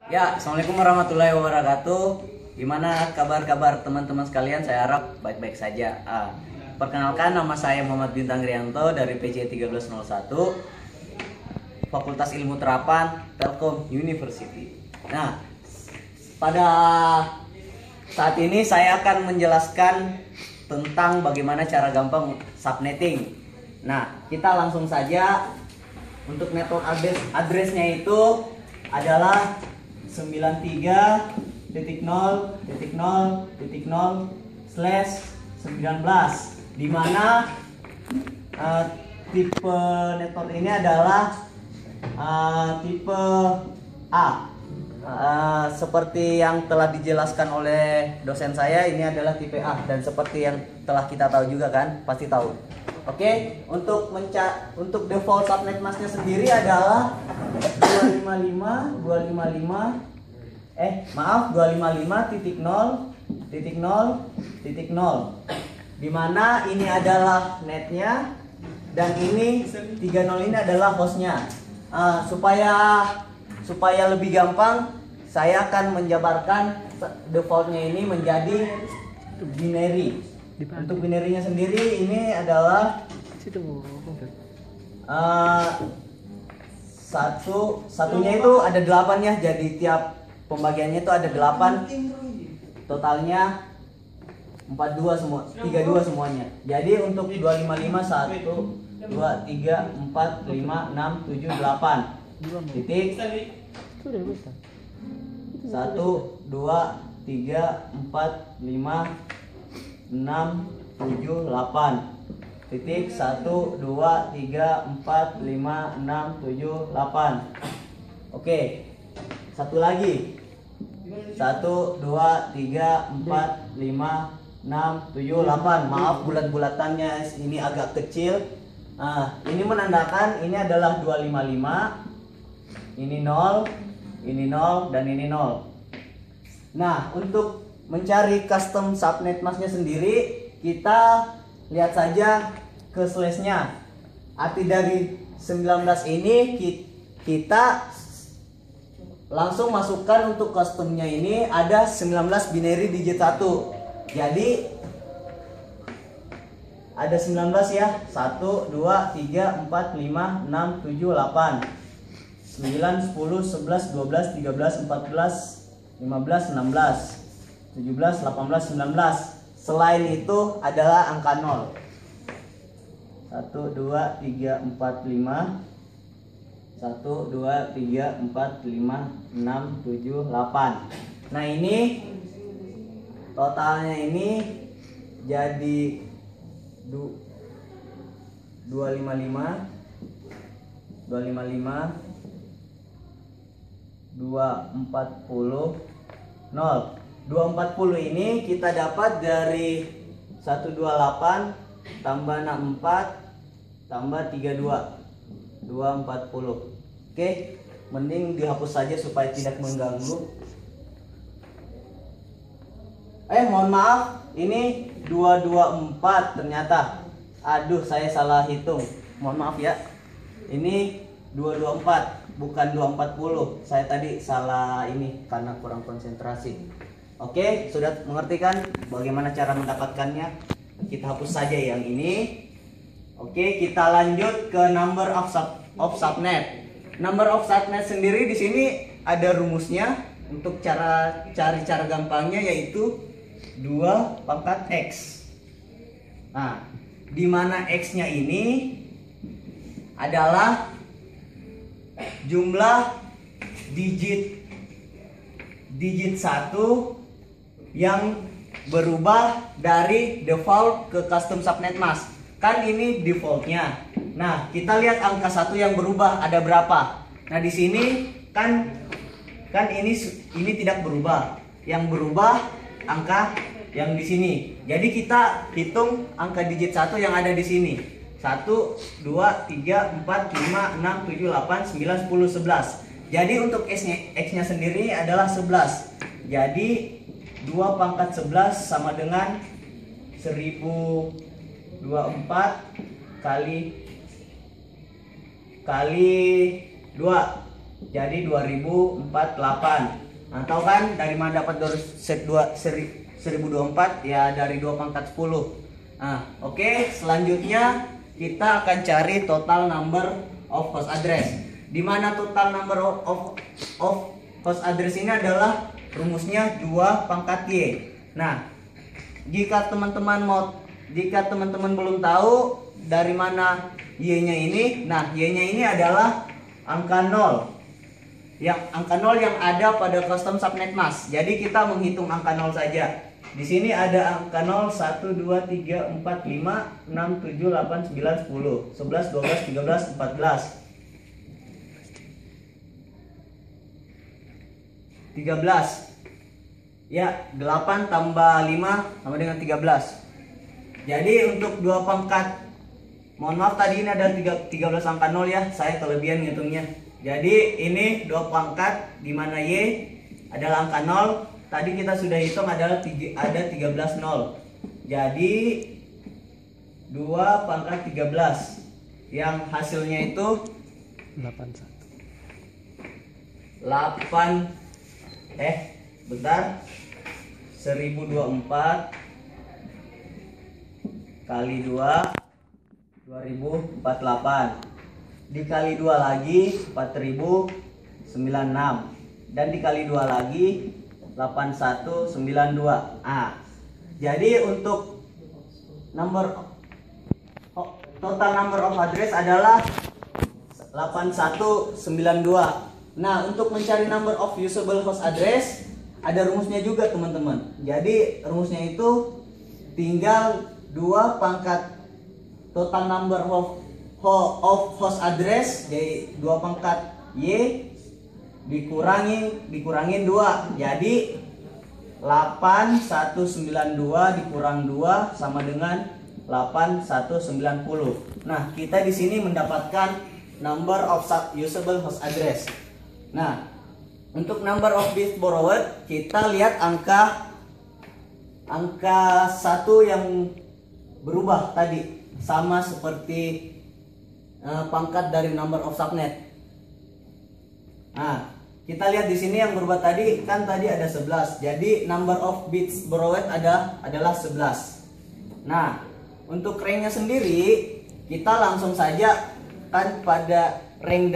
Ya, Assalamualaikum warahmatullahi wabarakatuh. Gimana kabar-kabar teman-teman sekalian? Saya harap baik-baik saja. Perkenalkan, nama saya Muhammad Bintang Rianto dari PC 1301, Fakultas Ilmu Terapan Telkom University. Nah, pada saat ini saya akan menjelaskan tentang bagaimana cara gampang subnetting. Nah, kita langsung saja. Untuk network address-nya itu adalah 93.0.0.0/19, di mana tipe network ini adalah tipe A. Seperti yang telah dijelaskan oleh dosen saya, ini adalah tipe A, dan seperti yang telah kita tahu juga kan, pasti tahu. Oke, untuk default subnet masknya sendiri adalah 255.0.0.0, di mana ini adalah netnya dan ini 30 ini adalah hostnya. Supaya lebih gampang, saya akan menjabarkan defaultnya ini menjadi binary. Untuk binary-nya sendiri ini adalah satunya itu ada 8 ya, jadi tiap pembagiannya itu ada 8, totalnya 32 semua, 32 semuanya. Jadi untuk 255 1 2 3 4 5 6 7 8 titik 1 2 3 4 5 6 7 8 titik 1 2 3 4 5 6 7 8. Oke, satu lagi 1 2 3 4 5 6 7 8. Maaf bulat-bulatannya ini agak kecil. Ini menandakan ini adalah 255, ini 0, ini 0, dan ini 0. Nah, untuk mencari custom subnet masknya sendiri, kita lihat saja ke slashnya. Arti dari 19 ini kita langsung masukkan untuk customnya ini ada 19 binary digit 1. Jadi ada 19 ya, 1 2 3 4 5 6 7 8 9 10 11 12 13 14 15 16 17 18 19 Selain itu adalah angka 0. 1 2 3 4 5 1 2 3 4 5 6 7 8. Nah, ini totalnya ini jadi 255 240 0. 240 ini kita dapat dari 128 tambah 64 tambah 32, 240. Oke, mending dihapus saja supaya tidak mengganggu. Mohon maaf, ini 224 ternyata. Aduh, saya salah hitung. Mohon maaf ya. Ini 224 bukan 240. Saya tadi salah ini karena kurang konsentrasi. Oke, sudah mengerti kan bagaimana cara mendapatkannya? Kita hapus saja yang ini. Oke, kita lanjut ke number of subnet. Number of subnet sendiri di sini ada rumusnya. Untuk cara gampangnya yaitu 2 pangkat X. Nah, di mana X-nya ini adalah jumlah digit 1 yang berubah dari default ke custom subnet mask. Kan ini defaultnya. Nah, kita lihat angka 1 yang berubah ada berapa. Nah, di sini kan ini tidak berubah. Yang berubah angka yang di sini. Jadi kita hitung angka digit 1 yang ada di sini. 1 2 3 4 5 6 7 8 9 10 11. Jadi untuk X-nya sendiri adalah 11. Jadi 2 pangkat 11 sama dengan 1024 kali 2 jadi 2048. Nah, tahu kan dari mana dapat 1024? Ya dari 2 pangkat 10. Nah, oke, selanjutnya kita akan cari total number of host address. Di mana total number of host address ini adalah rumusnya 2 pangkat Y. Nah, jika teman-teman belum tahu dari mana Y-nya ini, nah Y-nya ini adalah angka 0. Angka 0 yang ada pada custom subnet mask. Jadi kita menghitung angka 0 saja. Di sini ada angka 0, 1, 2, 3, 4, 5, 6, 7, 8, 9, 10, 11, 12, 13, 14, 13. Ya, 8 tambah 5 sama dengan 13. Jadi untuk 2 pangkat, mohon maaf tadi ini ada 13 angka 0 ya, saya kelebihan ngitungnya. Jadi ini 2 pangkat di mana Y adalah angka 0. Tadi kita sudah hitung adalah ada 13 0. Jadi 2 pangkat 13 yang hasilnya itu 1024 kali 2 2048 dikali 2 lagi 4096 dan dikali 2 lagi 8192. Jadi untuk total number of address adalah 8192. Nah, untuk mencari number of usable host address ada rumusnya juga, teman-teman. Jadi rumusnya itu tinggal 2 pangkat total number of host address, jadi 2 pangkat Y dikurangin 2. Jadi 8192 dikurang 2 sama dengan 8190. Nah, kita di sini mendapatkan number of usable host address. Nah, untuk number of bits borrowed, kita lihat angka 1 yang berubah tadi sama seperti pangkat dari number of subnet. Nah, kita lihat di sini yang berubah tadi kan tadi ada 11. Jadi number of bits borrowed adalah 11. Nah, untuk ranknya sendiri kita langsung saja kan pada rank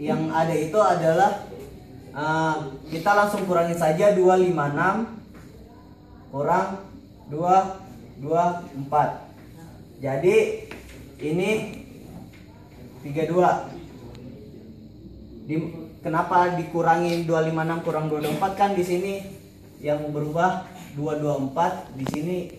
yang ada itu adalah kita langsung kurangin saja 256 kurang 224. Jadi ini 32. Kenapa dikurangin 256 kurang 224? Kan di sini yang berubah 224. Di sini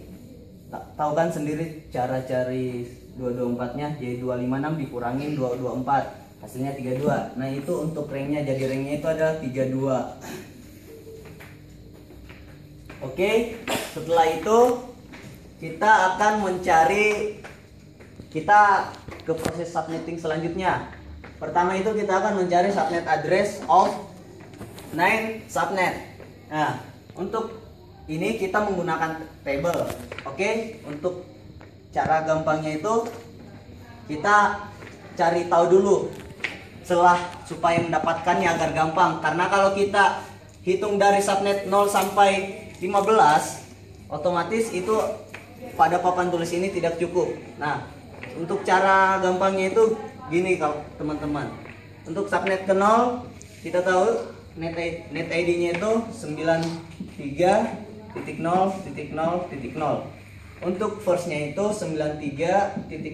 tahu kan sendiri cara cari 224-nya. Jadi 256 dikurangin 224, hasilnya 32. Nah, itu untuk ranknya. Jadi ranknya itu adalah 32. Oke, setelah itu kita akan kita ke proses subnetting selanjutnya. Pertama itu kita akan mencari subnet address of 9 subnet. Nah, untuk ini kita menggunakan table. Oke, untuk cara gampangnya itu kita cari tahu dulu supaya mendapatkannya agar gampang. Karena kalau kita hitung dari subnet 0 sampai 15, otomatis itu pada papan tulis ini tidak cukup. Nah, untuk cara gampangnya itu gini kalau teman-teman. Untuk subnet ke 0 kita tahu net ID-nya itu 93.0.0.0. Untuk first-nya itu 93.0.0.1.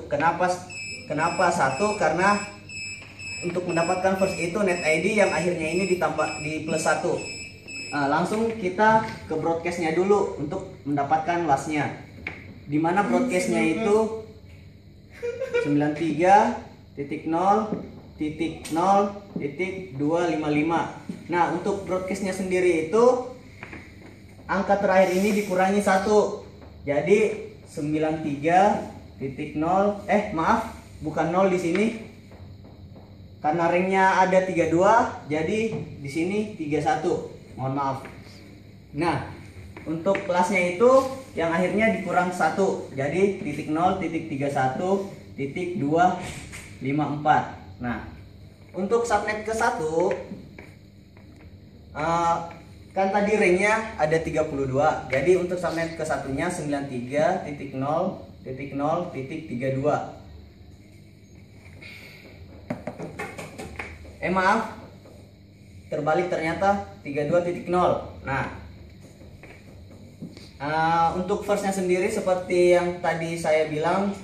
Kenapa 1? Karena untuk mendapatkan first itu net ID yang akhirnya ini ditambah di plus 1. Nah, langsung kita ke broadcast-nya dulu untuk mendapatkan last-nya. Dimana broadcast-nya itu 93.0.0.255. Nah, untuk broadcast-nya sendiri itu angka terakhir ini dikurangi 1. Jadi 93.0 bukan 0 di sini. Karena ringnya ada 32, jadi di sini 31. Mohon maaf. Nah, untuk kelasnya itu yang akhirnya dikurang 1. Jadi 0.31 titik 254. Nah, untuk subnet ke 1 kan tadi ringnya ada 32. Jadi untuk subnet ke satunya 93.0.0.32. Maaf, terbalik ternyata 32.0. Nah, untuk verse-nya sendiri seperti yang tadi saya bilang,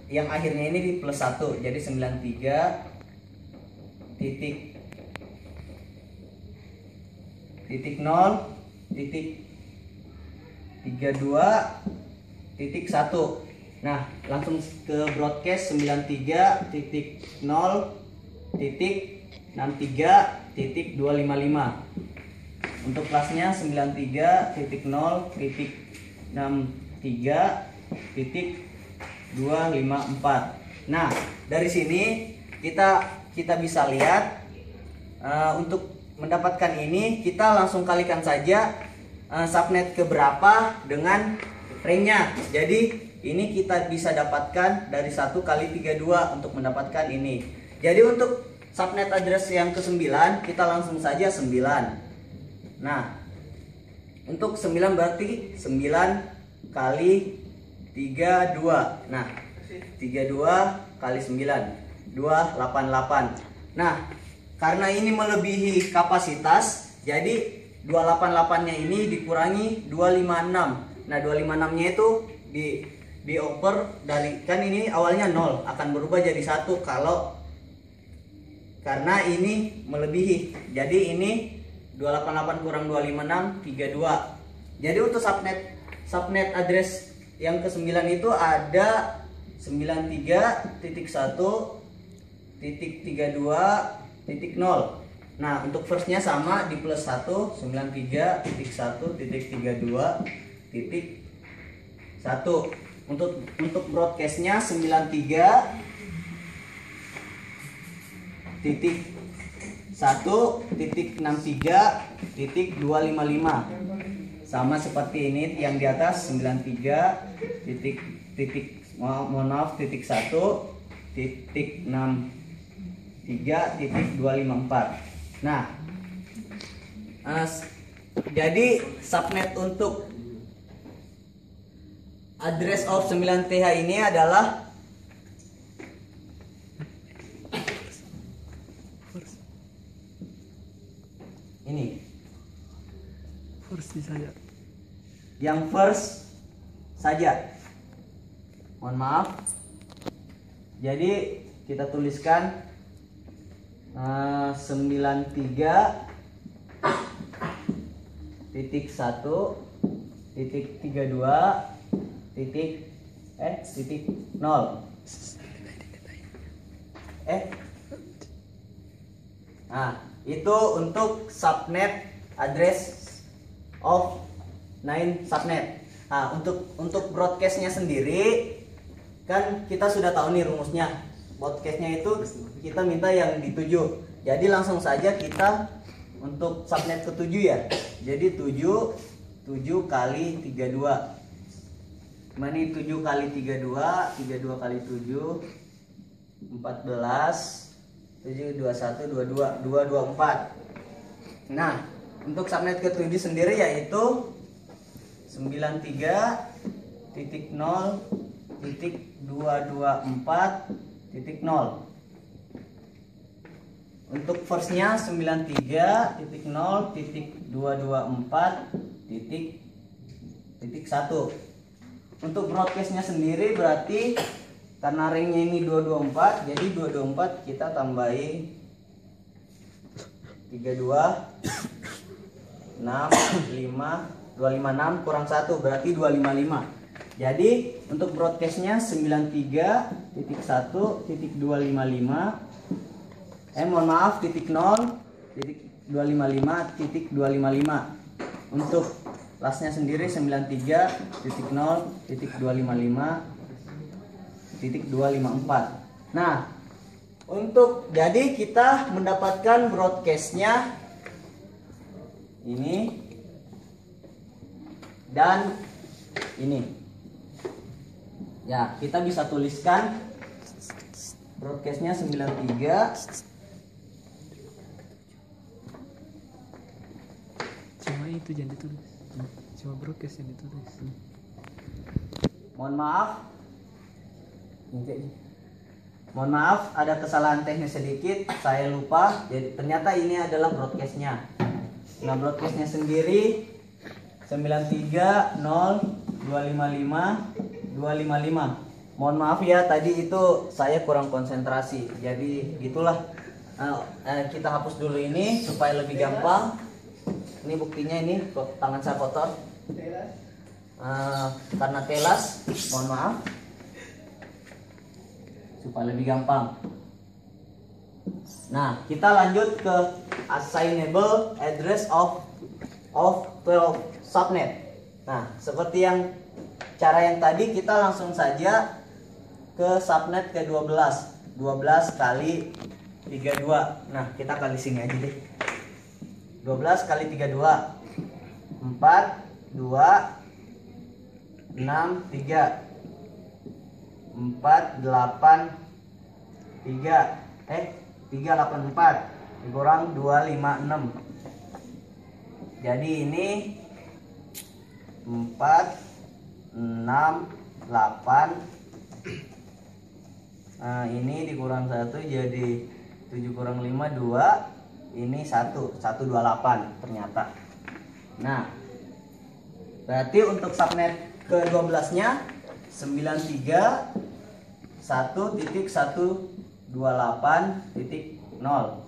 yang akhirnya ini di plus 1, jadi 93.0.32.1. Nah, langsung ke broadcast 93.0.63.255. Untuk kelasnya 93.0.63.254. Nah, dari sini kita bisa lihat, untuk mendapatkan ini kita langsung kalikan saja subnet keberapa dengan ringnya. Jadi ini kita bisa dapatkan dari 1 kali 32 untuk mendapatkan ini. Jadi untuk subnet address yang ke-9 kita langsung saja 9. Nah, untuk 9 berarti 9 kali 32. Nah, 32 kali 9 288. Nah, karena ini melebihi kapasitas, jadi 288-nya ini dikurangi 256. Nah, 256-nya itu dioper dari, kan ini awalnya 0, akan berubah jadi 1 karena ini melebihi. Jadi ini 288 kurang 256 32. Jadi untuk subnet address yang ke-9 itu ada 93.1.32.0. Nah, untuk first-nya sama di plus 1, 93.1.32.1. Untuk broadcast-nya 93.1.63.255. Sama seperti ini yang di atas 93.1.63.254. Nah, jadi subnet untuk address of 9TH ini adalah ini. Yang first saja. Mohon maaf. Jadi kita tuliskan 93.1.32.0. Nah, itu untuk subnet address of 9 subnet. Nah, untuk broadcastnya sendiri kan kita sudah tahu nih rumusnya. Broadcastnya itu kita minta yang dituju. Jadi langsung saja kita untuk subnet ke-7 ya. Jadi 7 kali 32. Mana ini 7 kali 32, 32 kali 7 14, 7 21 22 224. Nah, untuk subnet ke-7 sendiri yaitu 93.0.224.0. Untuk first-nya 93.0.224.1. Untuk broadcast-nya sendiri berarti karena ringnya ini 224, jadi 224 kita tambahin 32 6 5 256 kurang 1 berarti 255. Jadi untuk broadcastnya 93.1.255 mohon maaf .0.255.255. Untuk kelasnya sendiri 93.0.255.254. Nah, jadi kita mendapatkan broadcastnya ini dan ini. Ya, kita bisa tuliskan broadcastnya 93. Cuma itu jangan ditulis. Cuma broadcast yang ditulis. Mohon maaf. Mohon maaf, ada kesalahan teknis sedikit, saya lupa. Jadi ternyata ini adalah broadcastnya. Nah, broadcastnya sendiri 930255255. Mohon maaf ya, tadi itu saya kurang konsentrasi. Jadi gitulah. Kita hapus dulu ini supaya lebih gampang. Ini buktinya, ini tangan saya kotor. Karena telas, mohon maaf. Supaya lebih gampang. Nah, kita lanjut ke assignable address of 12 subnet. Nah, seperti yang cara yang tadi, kita langsung saja ke subnet ke 12. 12 kali 32. Nah, kita kali sini aja deh. 12 kali 32. 4 2 6 3 4 8 3 384 dikurang 256. Jadi ini 4 6 8. Nah, ini dikurang 1 jadi 7 kurang 5 2. Ini 128 ternyata. Nah, berarti untuk subnet ke-12 nya 93.1.128.0.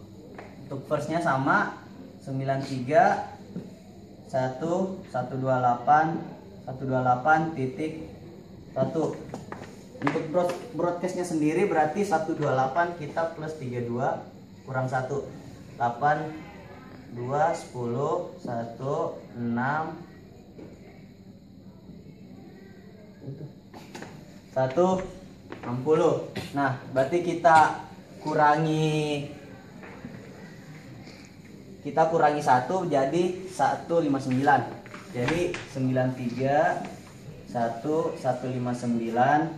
Untuk first nya sama 93.1.128.1. Untuk broadcastnya sendiri berarti 128 kita plus 32 kurang 1 8 2 10 1 6 160. Nah, berarti kita kurangi 1 jadi 159. Jadi 93 159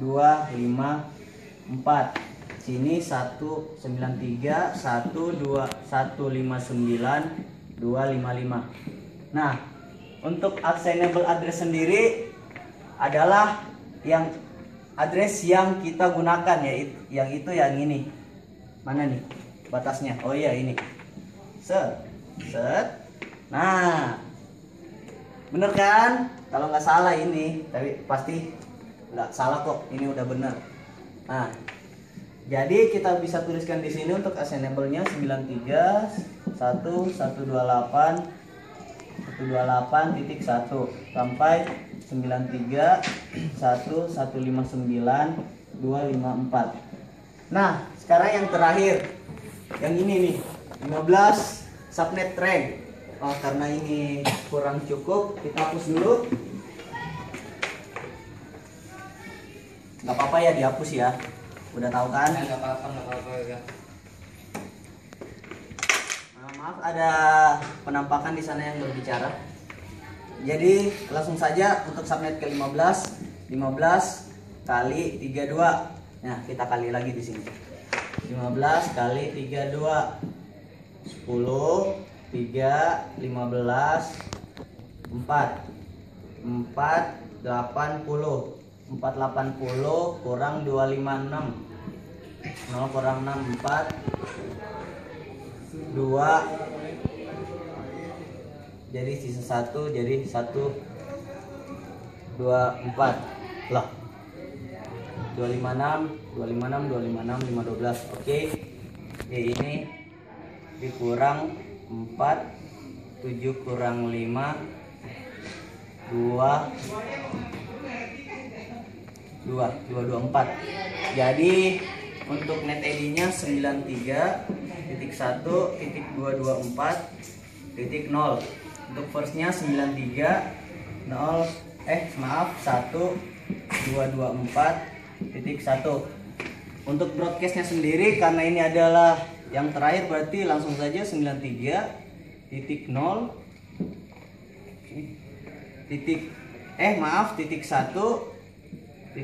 254. Sini 193 159 255. Nah, untuk assignable address sendiri adalah yang address yang kita gunakan, ya, yang ini. Mana nih batasnya? Oh iya, ini. Set. Nah, bener kan? Kalau nggak salah ini, tapi pasti nggak salah kok. Ini udah bener. Nah, jadi kita bisa tuliskan di sini untuk assignable-nya 93.1.128.1 sampai 93.1.159.254. Nah, sekarang yang terakhir, yang ini nih, 15 subnet rank. Oh, karena ini kurang cukup, kita hapus dulu. Nggak apa-apa ya, dihapus ya. Udah tahu kan? Nggak apa-apa ya. Maaf, ada penampakan di sana yang berbicara. Jadi langsung saja untuk subnet ke-15, 15 kali 32. Nah, kita kali lagi di sini. 15 kali 32 10 3 15 4 80 480 kurang 256 0 kurang 6 4 2. Jadi sisa 1, jadi 1 2 4 lah 256 512. Oke. Ini dikurang 4 7 kurang 5 224. Jadi untuk net ID-nya 93.1.224.0. Untuk first-nya 1.224.1. Untuk broadcast-nya sendiri, karena ini adalah yang terakhir, berarti langsung saja 93.0 titik 1.255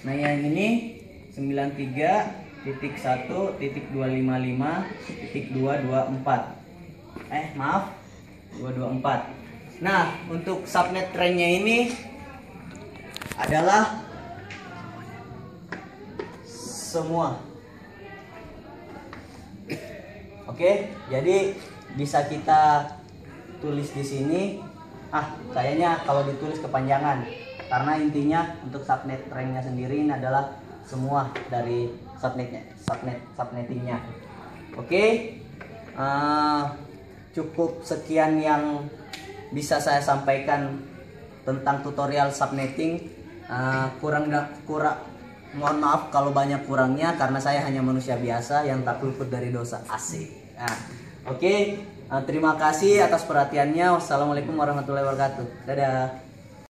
Nah yang ini 93.1.255.224. Maaf, 224. Nah untuk subnet trennya ini adalah semua. Oke, jadi bisa kita tulis di sini. Kayaknya kalau ditulis kepanjangan, karena intinya untuk subnet ranknya sendiri ini adalah semua dari subnettingnya. Oke, cukup sekian yang bisa saya sampaikan tentang tutorial subnetting. Mohon maaf kalau banyak kurangnya, karena saya hanya manusia biasa yang tak luput dari dosa. Asik. Oke, terima kasih atas perhatiannya. Wassalamualaikum warahmatullahi wabarakatuh. Dadah.